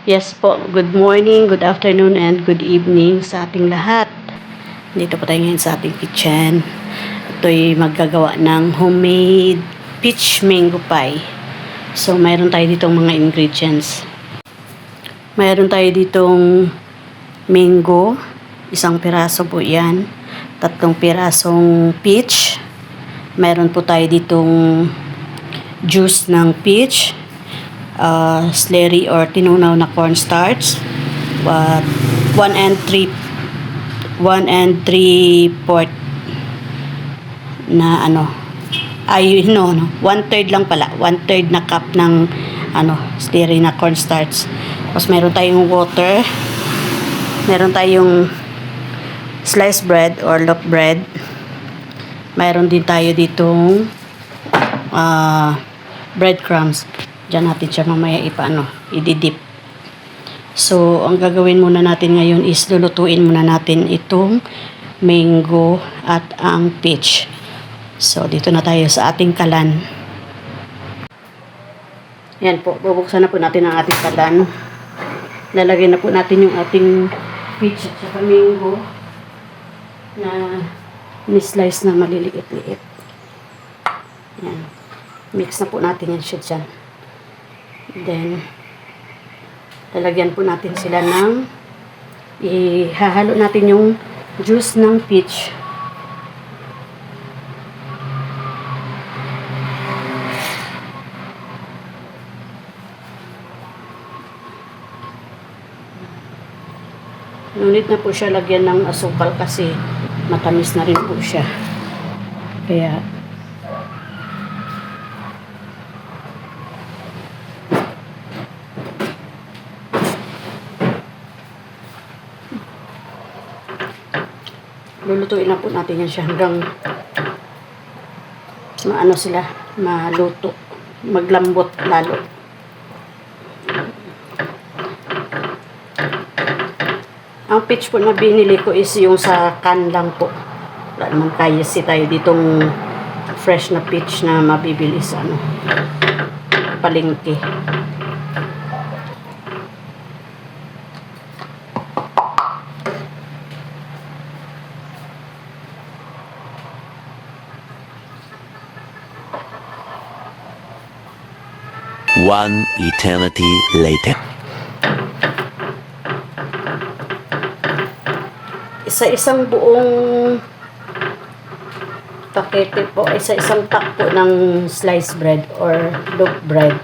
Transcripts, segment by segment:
Yes po, good morning, good afternoon, and good evening sa ating lahat. Dito po tayo ngayon sa ating kitchen. Ito'y maggagawa ng homemade peach mango pie. So, mayroon tayo ditong mga ingredients. Mayroon tayo ditong mango, isang piraso po yan. 3 pirasong peach. Mayroon po tayo ditong juice ng peach. Slurry or tinunaw na cornstarch, 1 and 3 4 na 1/3 lang pala, 1/3 na cup ng slurry na cornstarch. Tapos meron tayong water, meron tayong sliced bread or loaf bread, meron din tayo ditong breadcrumbs. Diyan natin siya mamaya ididip. So, ang gagawin muna natin ngayon is lulutuin muna natin itong mango at ang peach. So, dito na tayo sa ating kalan. Yan po, bubuksan na po natin ang ating kalan. Lalagyan na po natin yung ating peach at saka mango na ni-slice na maliliit-liit. Yan. Mix na po natin yan siya dyan. Then, lalagyan po natin sila ng ihahalo natin yung juice ng peach. Ngunit na po siya lagyan ng asukal kasi matamis na rin po siya. Kaya, lulutuin na po natin yan siya hanggang maluto, maglambot lalo. Ang peach po na binili ko is yung sa can lang po. Wala naman kasi tayo ditong fresh na peach na mabibili sa palengke. One eternity later. Isa-isang buong pakete po, isa-isang pack po ng sliced bread or loaf bread.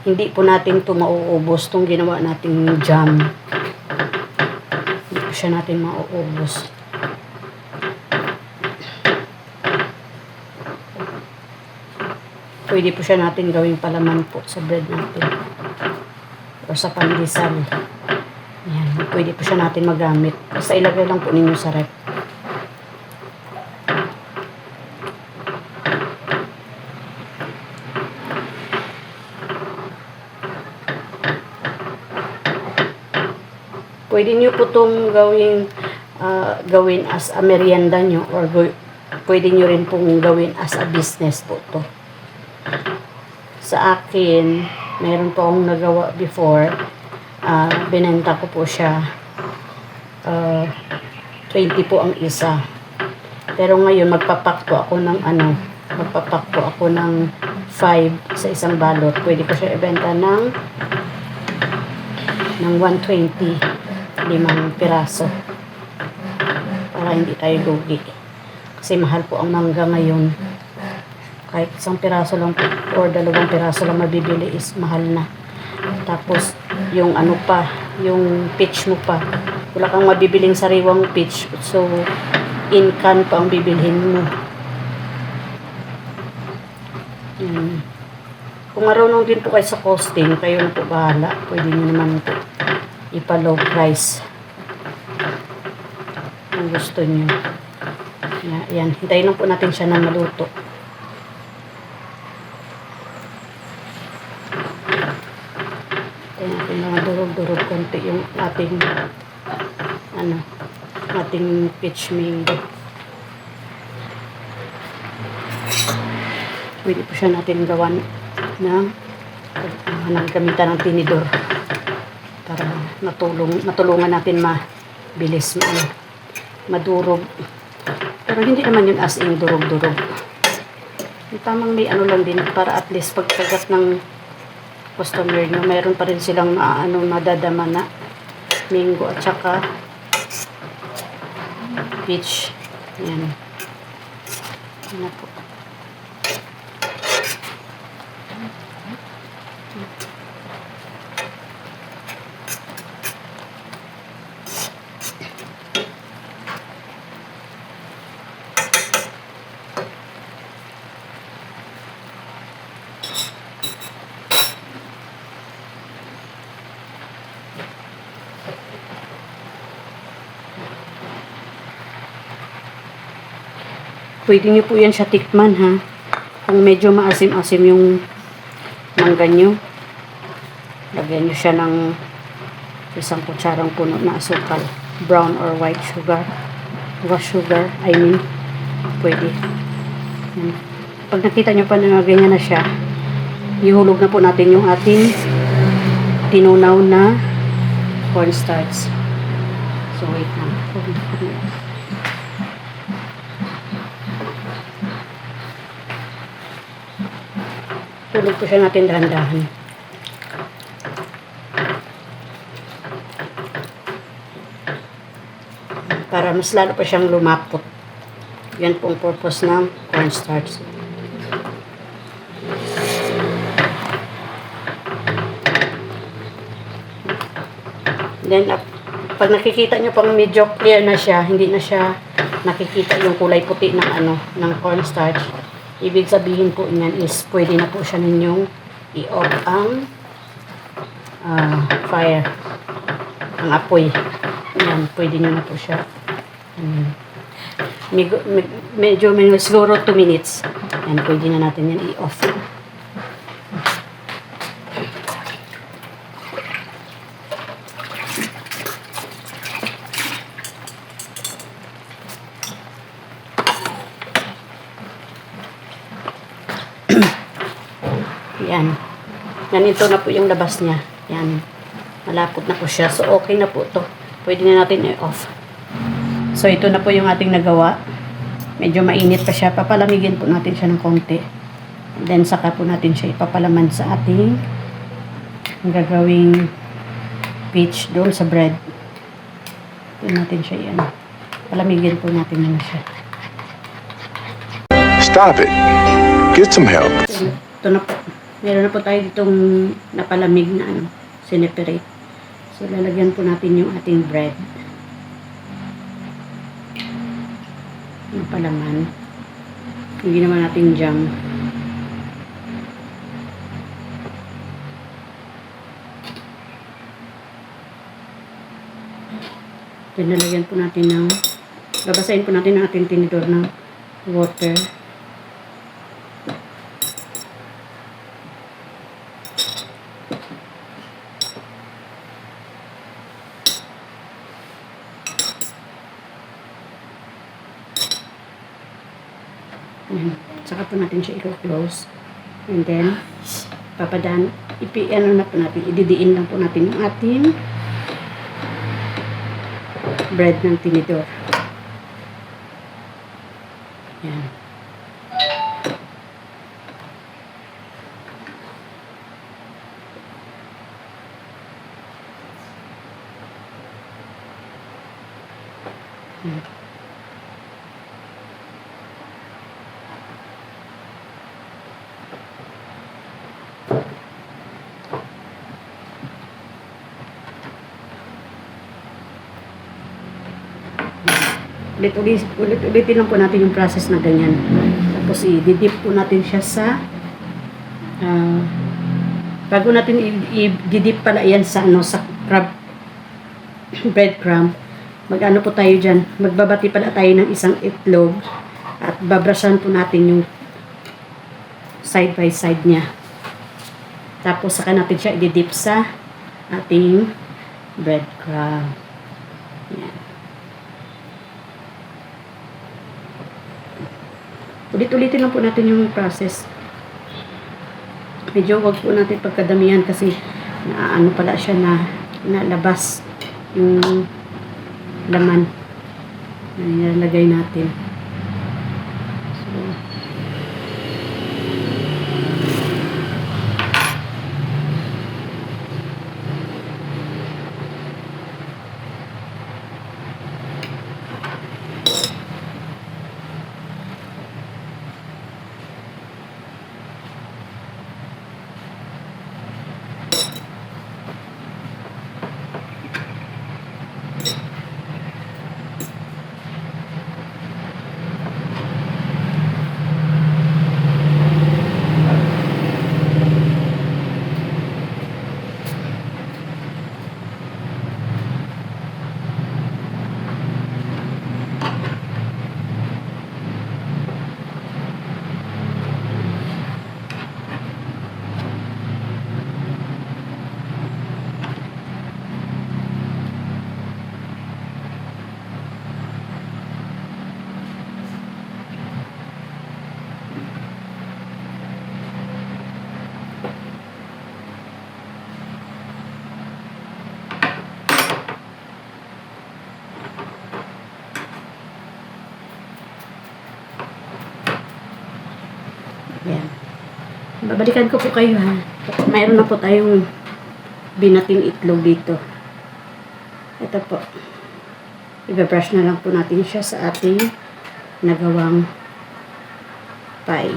Hindi po natin ito mauubos itong ginawa nating jam. Hindi po siya natin mauubos. Pwede po siya natin gawing palaman po sa bread natin. O sa pandesal. Yan. Pwede po siya natin magamit. Basta ilagay lang po ninyo sa ref. Pwede nyo po itong gawin as a merienda nyo or pwede nyo rin pong gawin as a business po to. Sa akin, meron po akong nagawa before. Binenta ko po siya. 20 po ang isa. Pero ngayon, magpapak po ako ng 5 sa isang balot. Pwede ko siya ibenta ng 120. 5 piraso. Para hindi tayo lugi. Kasi mahal po ang mangga ngayon. Kahit 1 piraso lang po or 2 piraso lang mabibili is mahal na. Tapos, yung yung peach mo pa. Wala kang mabibiling sariwang peach. So, in can pa ang bibilhin mo. Kung marunong din po kayo sa costing, kayo na po bahala. Pwede nyo naman po ipa-low price. Kung gusto nyo. Yan. Hintayin lang po natin siya na maluto. Natin mga durog-durog konti yung ating peach mango. Pwede po siya natin gawan ng gamitan ng tinidor para matulungan natin mabilis madurog. Pero hindi naman yun as in durog-durog. Yung tamang may ano lang din para at least pagkagat ng customer nyo, mayroon pa rin silang madadama na mango at saka peach. Yan. Yan po. Pwede nyo po yan siya tikman, ha. Kung medyo maasim-asim yung mangga nyo, lagyan nyo siya ng isang kutsarang puno na asukal. Brown or white sugar. Sugar, I mean. Pwede. Yan. Pag nakita nyo pa na ganyan na siya, ihulog na po natin yung ating tinunaw na cornstarch. So, wait lang. Tulog ko siya natin dahan-dahan. Para mas lalo pa siyang lumapot. Yan pong purpose ng cornstarch. Then, pag nakikita nyo pang medyo clear na siya, hindi na siya nakikita yung kulay puti ng cornstarch. Ibig sabihin po niyan is pwede na po siya ninyong i-off ang fire, ang apoy. Yan, pwede nyo na po siya. Medyo siguro 2 minutes. Yan, pwede na natin yan i-off. Yan. Ganito na po yung labas niya. Yan. Malapot na po siya. So, okay na po to. Pwede na natin i-off. So, ito na po yung ating nagawa. Medyo mainit pa siya. Papalamigin po natin siya ng konti. Then, saka po natin siya ipapalaman sa ating gagawing peach doon sa bread. Ito natin siya yan. Palamigin po natin na siya. Stop it. Get some help. Ito na po. Meron na po tayo ditong napalamig na sineperate. So, lalagyan po natin yung ating bread. Napalaman. Hindi naman natin jam. Then, nalagyan po natin ng babasahin po natin ang ating tinidor ng water. Saka po natin siya i-close. And then, ididiin lang po natin yung ating bread ng tinidor. Yan. Yan. Ulit-ulitin lang po natin yung process na ganyan. Tapos i-dip po natin siya sa bago natin i-dip pala yan sa sa breadcrumb. Mag-ano po tayo dyan, magbabati pala tayo ng isang itlog at babrasan po natin yung side by side niya. Tapos saka natin siya i-dip sa ating breadcrumb. Yan. Ulit-ulitin lang po natin yung process. Medyo wag po natin pagkadamihan kasi naano pala siya na nalabas yung laman na nilalagay natin. So, yan. Babalikan ko po kayo ha. Mayroon na po tayong binating itlog dito. Ito po. Ibabrush na lang po natin siya sa ating nagawang pie.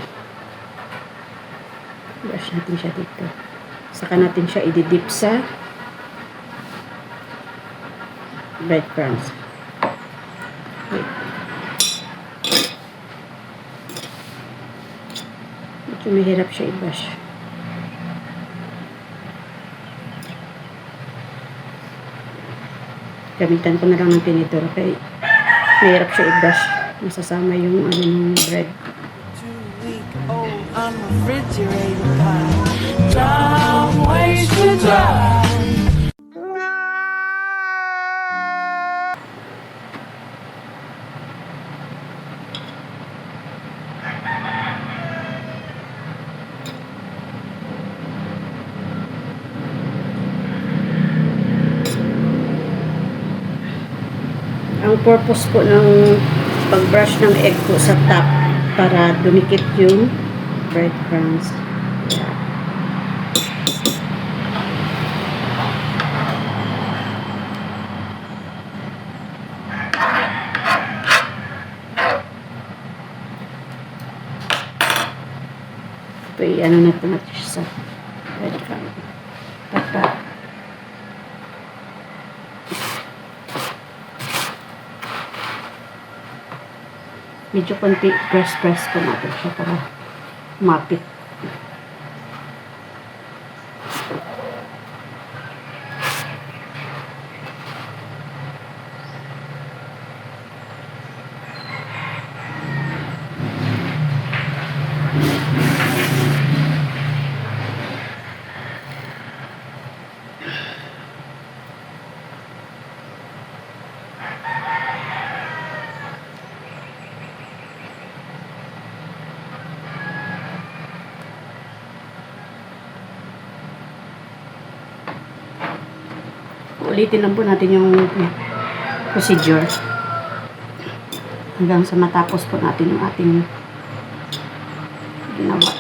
Brush natin siya dito. Saka natin siya i-dip sa breadcrumbs. Wait. Medyo mahirap siya i-brush. Gamitan ko na lang ng tinidor kaya mahirap siya i-brush. Masasama yung ano ng bread. 2-week-old unrefrigerated pie. Dumb ways to die. Ang purpose po ng pag-brush ng egg po sa top para dumikit yung breadcrumbs. Ito i-ano na po natin siya sa breadcrumbs. Tapa. Medyo konti press ko natin siya para mapit. Ulitin lang po natin yung procedure hanggang sa matapos po natin yung ating ginawa.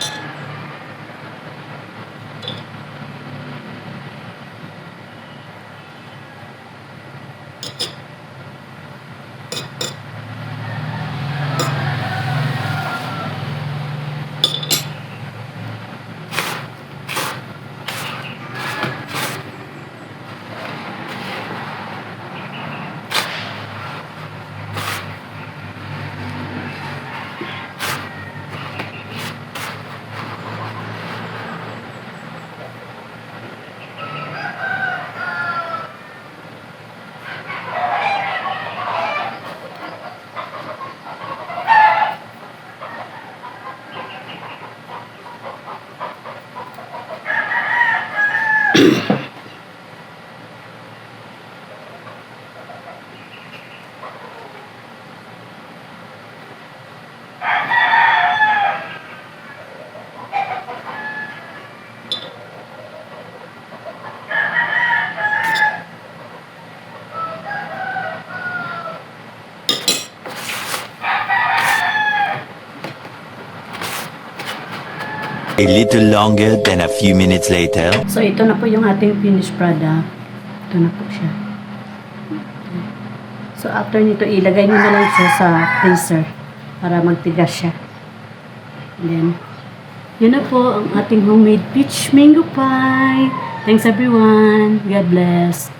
A little longer than a few minutes later. So, ito na po yung ating finished product. Ito na po siya. So, after nito, ilagay nyo na lang siya sa freezer para magtigas siya. And then, yun na po ang ating homemade peach mango pie. Thanks everyone. God bless.